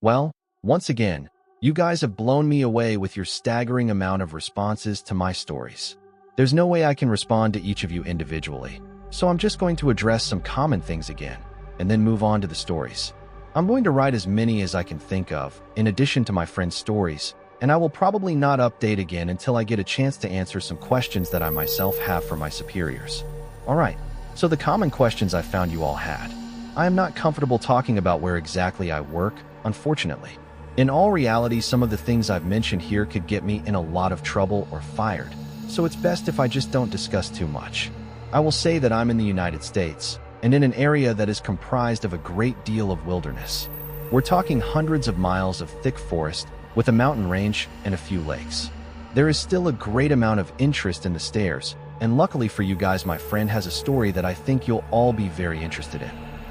Well, once again, you guys have blown me away with your staggering amount of responses to my stories. There's no way I can respond to each of you individually, so I'm just going to address some common things again, and then move on to the stories. I'm going to write as many as I can think of, in addition to my friends' stories, and I will probably not update again until I get a chance to answer some questions that I myself have for my superiors. Alright, so the common questions I found you all had. I am not comfortable talking about where exactly I work, unfortunately. In all reality, some of the things I've mentioned here could get me in a lot of trouble or fired, so it's best if I just don't discuss too much. I will say that I'm in the United States, and in an area that is comprised of a great deal of wilderness. We're talking hundreds of miles of thick forest, with a mountain range and a few lakes. There is still a great amount of interest in the stairs, and luckily for you guys, my friend has a story that I think you'll all be very interested in.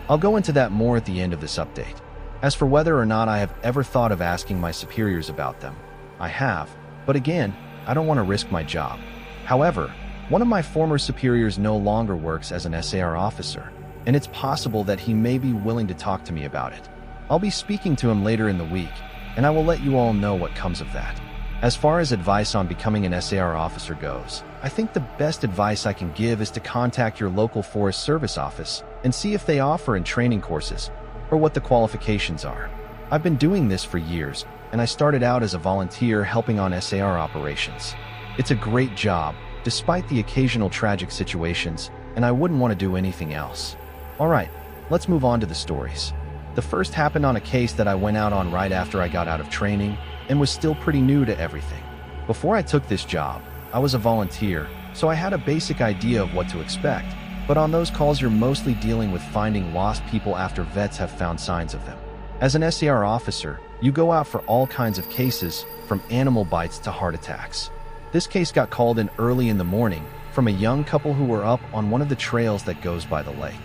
I'll go into that more at the end of this update. As for whether or not I have ever thought of asking my superiors about them, I have, but again, I don't want to risk my job. However, one of my former superiors no longer works as an SAR officer, and it's possible that he may be willing to talk to me about it. I'll be speaking to him later in the week, and I will let you all know what comes of that. As far as advice on becoming an SAR officer goes, I think the best advice I can give is to contact your local Forest Service office and see if they offer in training courses, or what the qualifications are. I've been doing this for years, and I started out as a volunteer helping on SAR operations. It's a great job, despite the occasional tragic situations, and I wouldn't want to do anything else. Alright, let's move on to the stories. The first happened on a case that I went out on right after I got out of training, and was still pretty new to everything. Before I took this job, I was a volunteer, so I had a basic idea of what to expect, but on those calls you're mostly dealing with finding lost people after vets have found signs of them. As an SAR officer, you go out for all kinds of cases, from animal bites to heart attacks. This case got called in early in the morning from a young couple who were up on one of the trails that goes by the lake.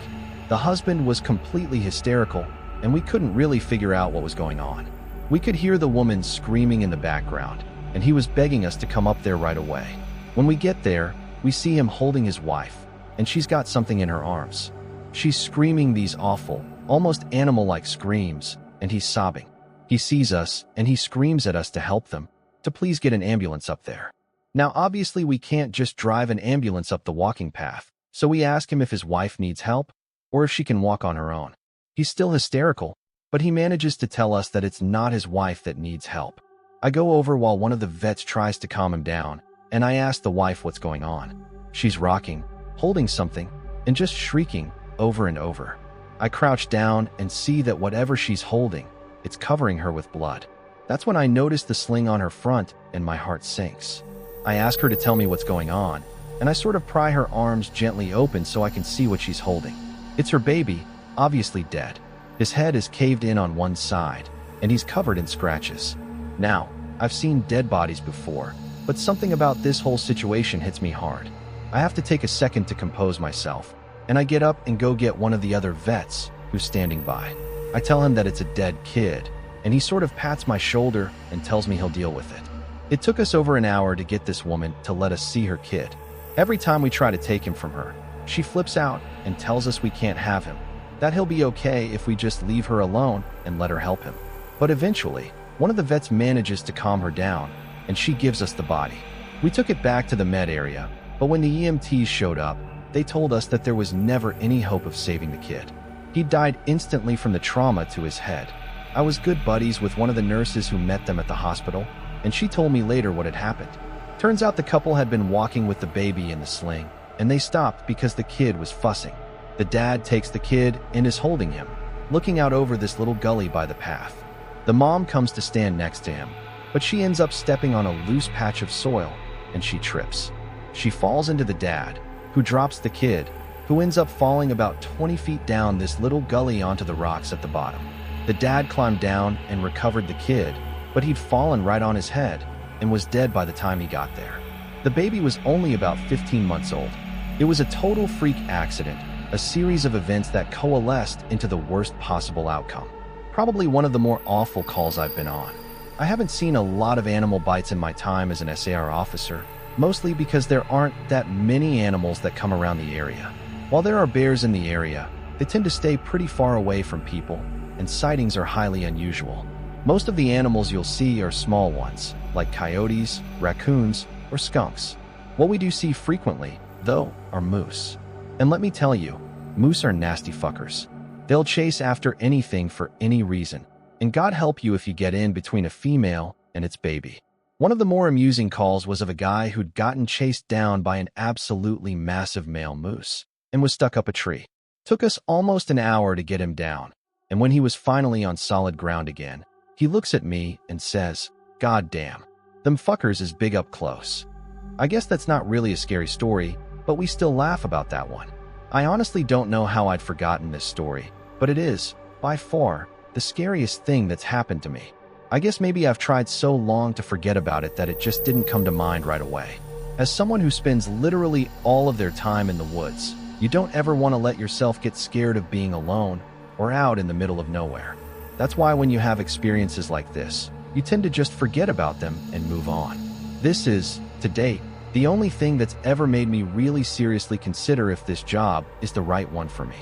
The husband was completely hysterical, and we couldn't really figure out what was going on. We could hear the woman screaming in the background, and he was begging us to come up there right away. When we get there, we see him holding his wife, and she's got something in her arms. She's screaming these awful, almost animal-like screams, and he's sobbing. He sees us, and he screams at us to help them, to please get an ambulance up there. Now, obviously, we can't just drive an ambulance up the walking path, so we ask him if his wife needs help, or if she can walk on her own. He's still hysterical, but he manages to tell us that it's not his wife that needs help. I go over while one of the vets tries to calm him down, and I ask the wife what's going on. She's rocking, holding something, and just shrieking over and over. I crouch down and see that whatever she's holding, it's covering her with blood. That's when I notice the sling on her front, and my heart sinks. I ask her to tell me what's going on, and I sort of pry her arms gently open so I can see what she's holding. It's her baby, obviously dead. His head is caved in on one side, and he's covered in scratches. Now, I've seen dead bodies before, but something about this whole situation hits me hard. I have to take a second to compose myself, and I get up and go get one of the other vets who's standing by. I tell him that it's a dead kid, and he sort of pats my shoulder and tells me he'll deal with it. It took us over an hour to get this woman to let us see her kid. Every time we try to take him from her, she flips out and tells us we can't have him, that he'll be okay if we just leave her alone and let her help him. But eventually, one of the vets manages to calm her down, and she gives us the body. We took it back to the med area, but when the EMTs showed up, they told us that there was never any hope of saving the kid. He died instantly from the trauma to his head. I was good buddies with one of the nurses who met them at the hospital, and she told me later what had happened. Turns out the couple had been walking with the baby in the sling, and they stopped because the kid was fussing. The dad takes the kid and is holding him, looking out over this little gully by the path. The mom comes to stand next to him, but she ends up stepping on a loose patch of soil, and she trips. She falls into the dad, who drops the kid, who ends up falling about 20 feet down this little gully onto the rocks at the bottom. The dad climbed down and recovered the kid, but he'd fallen right on his head and was dead by the time he got there. The baby was only about 15 months old. It was a total freak accident, a series of events that coalesced into the worst possible outcome. Probably one of the more awful calls I've been on. I haven't seen a lot of animal bites in my time as an SAR officer, mostly because there aren't that many animals that come around the area. While there are bears in the area, they tend to stay pretty far away from people, and sightings are highly unusual. Most of the animals you'll see are small ones, like coyotes, raccoons, or skunks. What we do see frequently, though, are moose. And let me tell you, moose are nasty fuckers. They'll chase after anything for any reason, and God help you if you get in between a female and its baby. One of the more amusing calls was of a guy who'd gotten chased down by an absolutely massive male moose and was stuck up a tree. Took us almost an hour to get him down, and when he was finally on solid ground again, he looks at me and says, "God damn, them fuckers is big up close." I guess that's not really a scary story, but we still laugh about that one. I honestly don't know how I'd forgotten this story, but it is, by far, the scariest thing that's happened to me. I guess maybe I've tried so long to forget about it that it just didn't come to mind right away. As someone who spends literally all of their time in the woods, you don't ever want to let yourself get scared of being alone or out in the middle of nowhere. That's why when you have experiences like this, you tend to just forget about them and move on. This is, to date, the only thing that's ever made me really seriously consider if this job is the right one for me.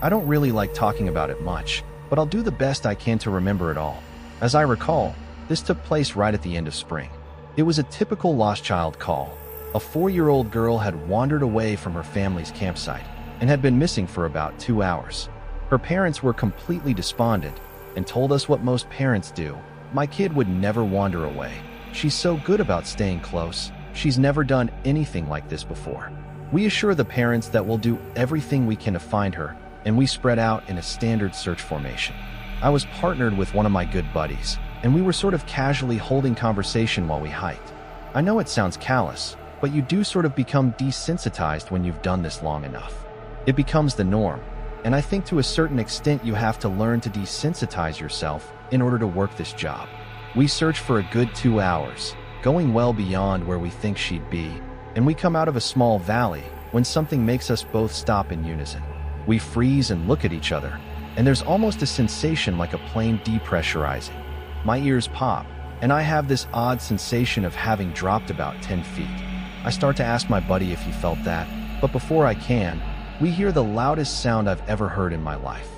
I don't really like talking about it much, but I'll do the best I can to remember it all. As I recall, this took place right at the end of spring. It was a typical lost child call. A 4-year-old girl had wandered away from her family's campsite and had been missing for about 2 hours. Her parents were completely despondent and told us what most parents do. "My kid would never wander away. She's so good about staying close. She's never done anything like this before." We assure the parents that we'll do everything we can to find her, and we spread out in a standard search formation. I was partnered with one of my good buddies, and we were sort of casually holding conversation while we hiked. I know it sounds callous, but you do sort of become desensitized when you've done this long enough. It becomes the norm, and I think to a certain extent you have to learn to desensitize yourself in order to work this job. We search for a good 2 hours, going well beyond where we think she'd be, and we come out of a small valley when something makes us both stop in unison. We freeze and look at each other, and there's almost a sensation like a plane depressurizing. My ears pop, and I have this odd sensation of having dropped about 10 feet. I start to ask my buddy if he felt that, but before I can, we hear the loudest sound I've ever heard in my life.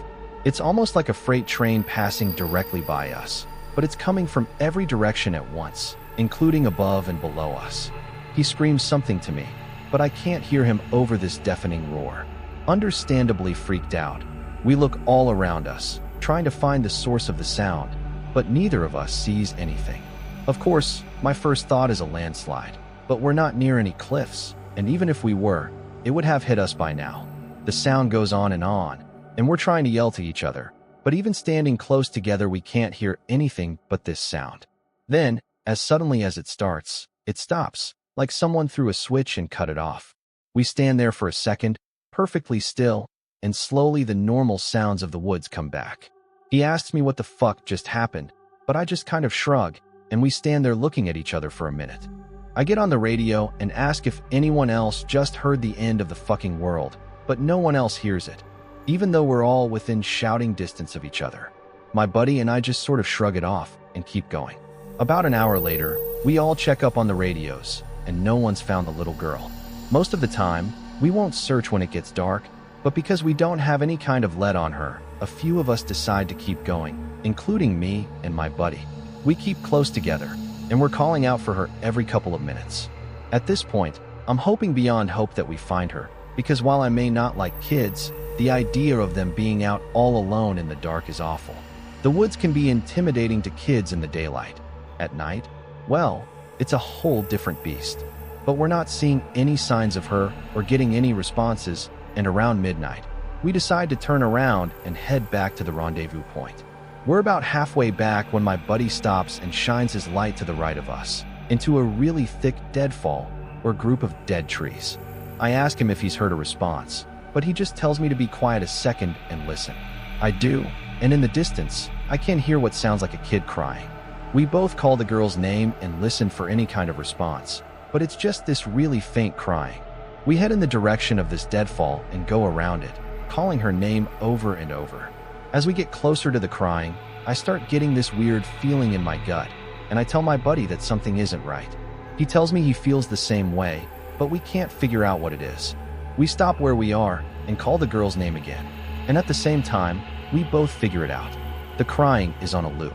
It's almost like a freight train passing directly by us, but it's coming from every direction at once, including above and below us. He screams something to me, but I can't hear him over this deafening roar. Understandably freaked out, we look all around us, trying to find the source of the sound, but neither of us sees anything. Of course, my first thought is a landslide, but we're not near any cliffs, and even if we were, it would have hit us by now. The sound goes on, and we're trying to yell to each other, but even standing close together we can't hear anything but this sound. Then, as suddenly as it starts, it stops, like someone threw a switch and cut it off. We stand there for a second, perfectly still, and slowly the normal sounds of the woods come back. He asks me what the fuck just happened, but I just kind of shrug, and we stand there looking at each other for a minute. I get on the radio and ask if anyone else just heard the end of the fucking world, but no one else hears it, even though we're all within shouting distance of each other. My buddy and I just sort of shrug it off and keep going. About an hour later, we all check up on the radios, and no one's found the little girl. Most of the time, we won't search when it gets dark, but because we don't have any kind of lead on her, a few of us decide to keep going, including me and my buddy. We keep close together, and we're calling out for her every couple of minutes. At this point, I'm hoping beyond hope that we find her, because while I may not like kids, the idea of them being out all alone in the dark is awful. The woods can be intimidating to kids in the daylight. At night, well, it's a whole different beast. But we're not seeing any signs of her or getting any responses, and around midnight, we decide to turn around and head back to the rendezvous point. We're about halfway back when my buddy stops and shines his light to the right of us, into a really thick deadfall, or group of dead trees. I ask him if he's heard a response, but he just tells me to be quiet a second and listen. I do, and in the distance, I can hear what sounds like a kid crying. We both call the girl's name and listen for any kind of response, but it's just this really faint crying. We head in the direction of this deadfall and go around it, calling her name over and over. As we get closer to the crying, I start getting this weird feeling in my gut, and I tell my buddy that something isn't right. He tells me he feels the same way, but we can't figure out what it is. We stop where we are and call the girl's name again, and at the same time, we both figure it out. The crying is on a loop.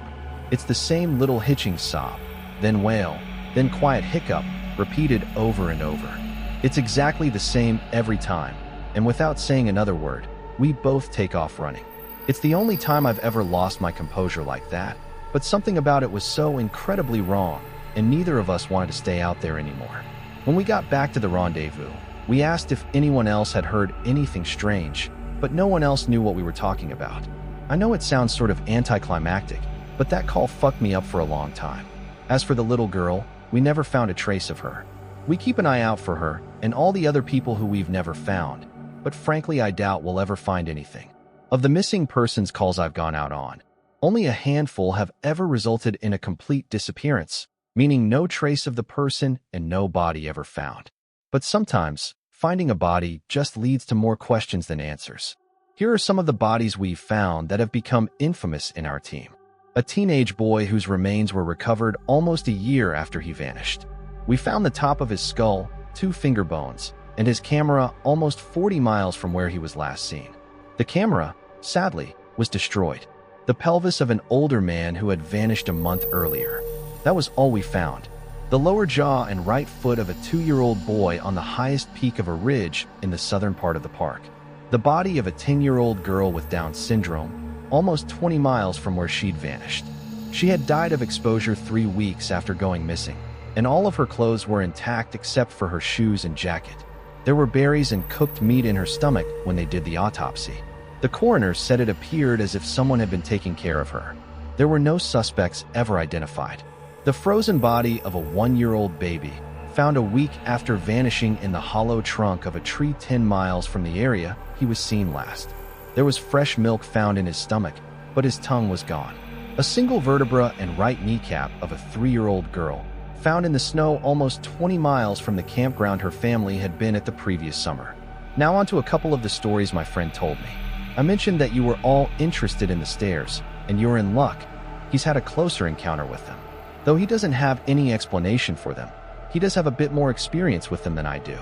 It's the same little hitching sob, then wail, then quiet hiccup, repeated over and over. It's exactly the same every time, and without saying another word, we both take off running. It's the only time I've ever lost my composure like that, but something about it was so incredibly wrong, and neither of us wanted to stay out there anymore. When we got back to the rendezvous, we asked if anyone else had heard anything strange, but no one else knew what we were talking about. I know it sounds sort of anticlimactic, but that call fucked me up for a long time. As for the little girl, we never found a trace of her. We keep an eye out for her and all the other people who we've never found, but frankly I doubt we'll ever find anything. Of the missing persons calls I've gone out on, only a handful have ever resulted in a complete disappearance, meaning no trace of the person and no body ever found. But sometimes, finding a body just leads to more questions than answers. Here are some of the bodies we've found that have become infamous in our team. A teenage boy whose remains were recovered almost a year after he vanished. We found the top of his skull, 2 finger bones, and his camera almost 40 miles from where he was last seen. The camera, sadly, was destroyed. The pelvis of an older man who had vanished a month earlier. That was all we found. The lower jaw and right foot of a 2-year-old boy on the highest peak of a ridge in the southern part of the park. The body of a 10-year-old girl with Down syndrome, almost 20 miles from where she'd vanished. She had died of exposure 3 weeks after going missing, and all of her clothes were intact except for her shoes and jacket. There were berries and cooked meat in her stomach when they did the autopsy. The coroner said it appeared as if someone had been taking care of her. There were no suspects ever identified. The frozen body of a 1-year-old baby, found a week after vanishing in the hollow trunk of a tree 10 miles from the area he was seen last. There was fresh milk found in his stomach, but his tongue was gone. A single vertebra and right kneecap of a 3-year-old girl, found in the snow almost 20 miles from the campground her family had been at the previous summer. Now on to a couple of the stories my friend told me. I mentioned that you were all interested in the stairs, and you're in luck. He's had a closer encounter with them. Though he doesn't have any explanation for them, he does have a bit more experience with them than I do.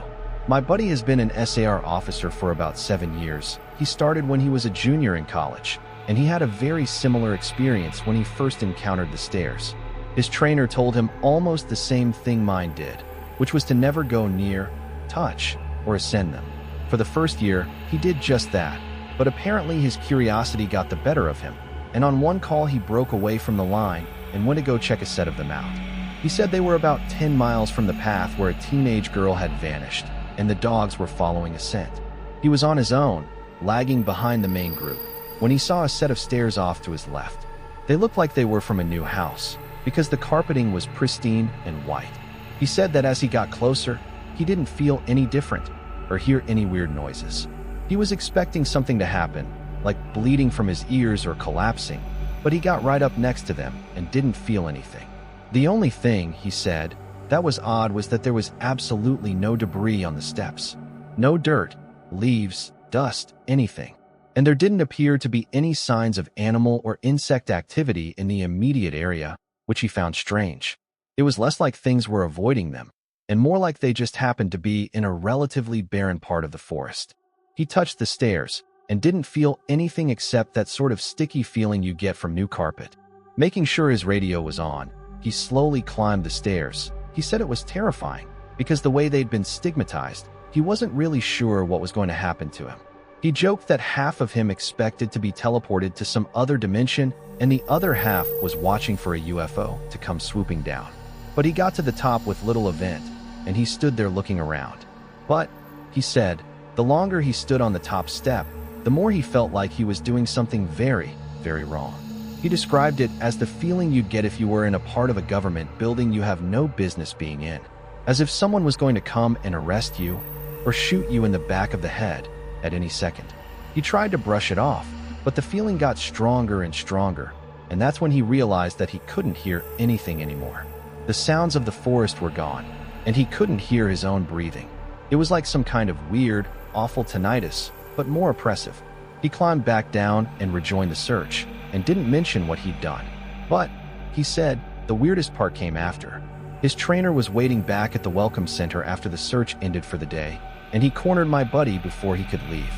My buddy has been an SAR officer for about 7 years. He started when he was a junior in college, and he had a very similar experience when he first encountered the stairs. His trainer told him almost the same thing mine did, which was to never go near, touch, or ascend them. For the first year, he did just that, but apparently his curiosity got the better of him, and on one call he broke away from the line and went to go check a set of them out. He said they were about 10 miles from the path where a teenage girl had vanished, and the dogs were following a scent. He was on his own, lagging behind the main group, when he saw a set of stairs off to his left. They looked like they were from a new house, because the carpeting was pristine and white. He said that as he got closer, he didn't feel any different or hear any weird noises. He was expecting something to happen, like bleeding from his ears or collapsing, but he got right up next to them and didn't feel anything. The only thing, he said, that was odd was that there was absolutely no debris on the steps. No dirt, leaves, dust, anything. And there didn't appear to be any signs of animal or insect activity in the immediate area, which he found strange. It was less like things were avoiding them, and more like they just happened to be in a relatively barren part of the forest. He touched the stairs and didn't feel anything except that sort of sticky feeling you get from new carpet. Making sure his radio was on, he slowly climbed the stairs. He said it was terrifying, because the way they'd been stigmatized, he wasn't really sure what was going to happen to him. He joked that half of him expected to be teleported to some other dimension, and the other half was watching for a UFO to come swooping down. But he got to the top with little event, and he stood there looking around. But, he said, the longer he stood on the top step, the more he felt like he was doing something very, very wrong. He described it as the feeling you'd get if you were in a part of a government building you have no business being in, as if someone was going to come and arrest you or shoot you in the back of the head at any second. He tried to brush it off, but the feeling got stronger and stronger, and that's when he realized that he couldn't hear anything anymore. The sounds of the forest were gone, and he couldn't hear his own breathing. It was like some kind of weird, awful tinnitus, but more oppressive. He climbed back down and rejoined the search, and didn't mention what he'd done. But, he said, the weirdest part came after. His trainer was waiting back at the welcome center after the search ended for the day, and he cornered my buddy before he could leave.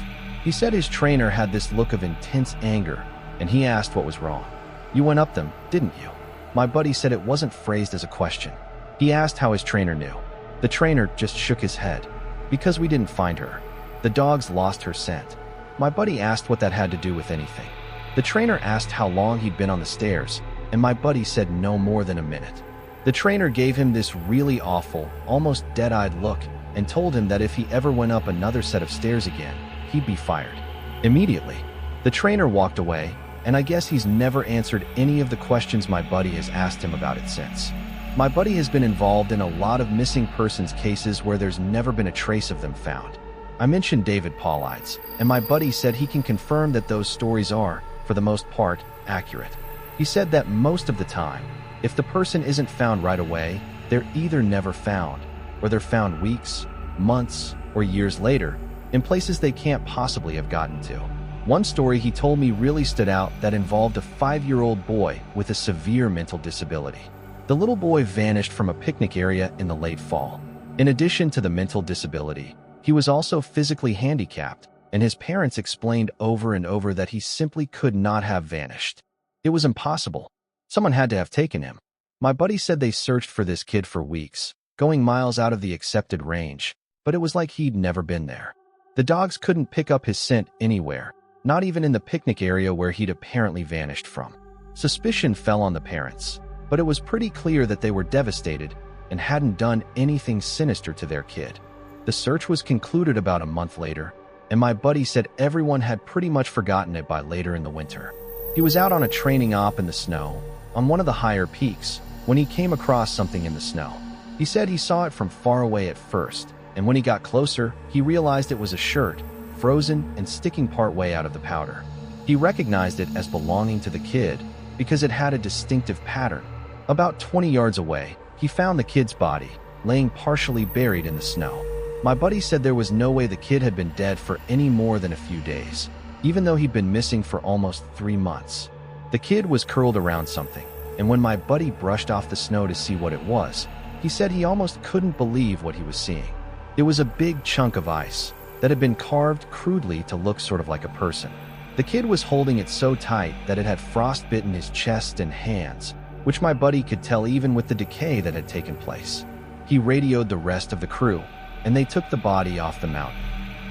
He said his trainer had this look of intense anger, and he asked what was wrong. "You went up them, didn't you?" My buddy said it wasn't phrased as a question. He asked how his trainer knew. The trainer just shook his head. Because we didn't find her. The dogs lost her scent. My buddy asked what that had to do with anything. The trainer asked how long he'd been on the stairs, and my buddy said no more than a minute. The trainer gave him this really awful, almost dead-eyed look and told him that if he ever went up another set of stairs again, he'd be fired. Immediately, the trainer walked away, and I guess he's never answered any of the questions my buddy has asked him about it since. My buddy has been involved in a lot of missing persons cases where there's never been a trace of them found. I mentioned David Paulides, and my buddy said he can confirm that those stories are, for the most part, accurate. He said that most of the time, if the person isn't found right away, they're either never found, or they're found weeks, months, or years later, in places they can't possibly have gotten to. One story he told me really stood out that involved a 5-year-old boy with a severe mental disability. The little boy vanished from a picnic area in the late fall. In addition to the mental disability, he was also physically handicapped, and his parents explained over and over that he simply could not have vanished. It was impossible. Someone had to have taken him. My buddy said they searched for this kid for weeks, going miles out of the accepted range, but it was like he'd never been there. The dogs couldn't pick up his scent anywhere, not even in the picnic area where he'd apparently vanished from. Suspicion fell on the parents, but it was pretty clear that they were devastated and hadn't done anything sinister to their kid. The search was concluded about a month later, and my buddy said everyone had pretty much forgotten it by later in the winter. He was out on a training op in the snow, on one of the higher peaks, when he came across something in the snow. He said he saw it from far away at first, and when he got closer, he realized it was a shirt, frozen and sticking part way out of the powder. He recognized it as belonging to the kid because it had a distinctive pattern. About 20 yards away, he found the kid's body, laying partially buried in the snow. My buddy said there was no way the kid had been dead for any more than a few days, even though he'd been missing for almost 3 months. The kid was curled around something, and when my buddy brushed off the snow to see what it was, he said he almost couldn't believe what he was seeing. It was a big chunk of ice that had been carved crudely to look sort of like a person. The kid was holding it so tight that it had frostbitten his chest and hands, which my buddy could tell even with the decay that had taken place. He radioed the rest of the crew, and they took the body off the mountain.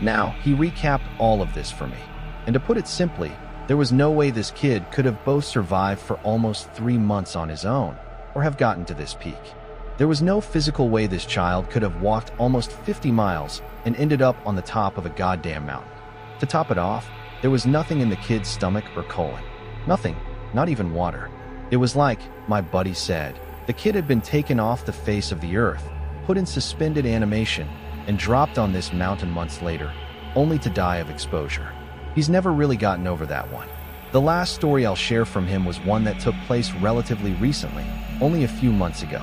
Now, he recapped all of this for me. And to put it simply, there was no way this kid could have both survived for almost 3 months on his own or have gotten to this peak. There was no physical way this child could have walked almost 50 miles and ended up on the top of a goddamn mountain. To top it off, there was nothing in the kid's stomach or colon. Nothing, not even water. It was like, my buddy said, the kid had been taken off the face of the earth, put in suspended animation, and dropped on this mountain months later, only to die of exposure. He's never really gotten over that one. The last story I'll share from him was one that took place relatively recently, only a few months ago.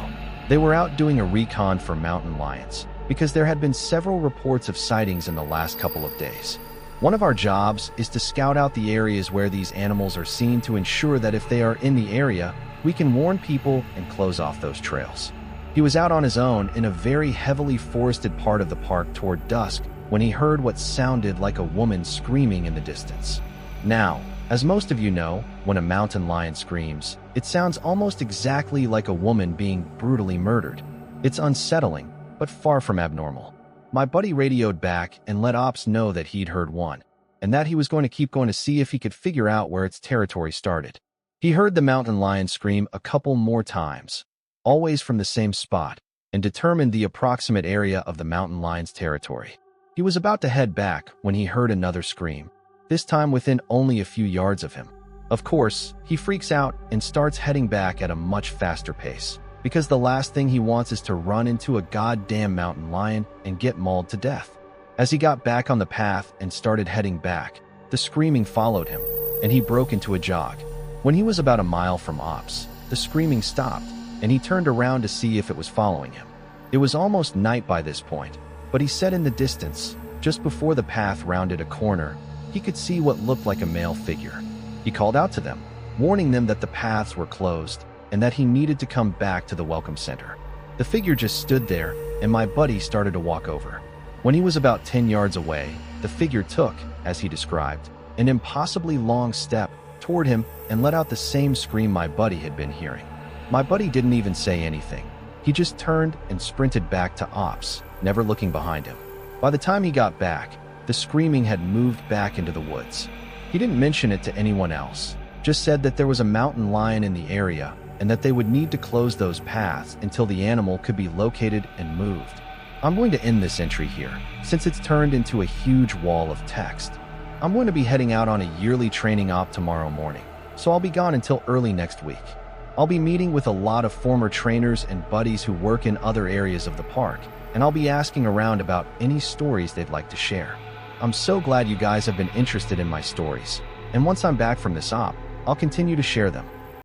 They were out doing a recon for mountain lions, because there had been several reports of sightings in the last couple of days. One of our jobs is to scout out the areas where these animals are seen to ensure that if they are in the area, we can warn people and close off those trails. He was out on his own in a very heavily forested part of the park toward dusk when he heard what sounded like a woman screaming in the distance. Now, as most of you know, when a mountain lion screams, it sounds almost exactly like a woman being brutally murdered. It's unsettling, but far from abnormal. My buddy radioed back and let ops know that he'd heard one, and that he was going to keep going to see if he could figure out where its territory started. He heard the mountain lion scream a couple more times, always from the same spot, and determined the approximate area of the mountain lion's territory. He was about to head back when he heard another scream, this time within only a few yards of him. Of course, he freaks out and starts heading back at a much faster pace, because the last thing he wants is to run into a goddamn mountain lion and get mauled to death. As he got back on the path and started heading back, the screaming followed him, and he broke into a jog. When he was about a mile from ops, the screaming stopped, and he turned around to see if it was following him. It was almost night by this point, but he said in the distance, just before the path rounded a corner, he could see what looked like a male figure. He called out to them, warning them that the paths were closed and that he needed to come back to the welcome center. The figure just stood there, and my buddy started to walk over. When he was about 10 yards away, the figure took, as he described, an impossibly long step toward him and let out the same scream my buddy had been hearing. My buddy didn't even say anything. He just turned and sprinted back to Ops, never looking behind him. By the time he got back, the screaming had moved back into the woods. He didn't mention it to anyone else, just said that there was a mountain lion in the area and that they would need to close those paths until the animal could be located and moved. I'm going to end this entry here, since it's turned into a huge wall of text. I'm going to be heading out on a yearly training op tomorrow morning, so I'll be gone until early next week. I'll be meeting with a lot of former trainers and buddies who work in other areas of the park, and I'll be asking around about any stories they'd like to share. I'm so glad you guys have been interested in my stories, and once I'm back from this op, I'll continue to share them.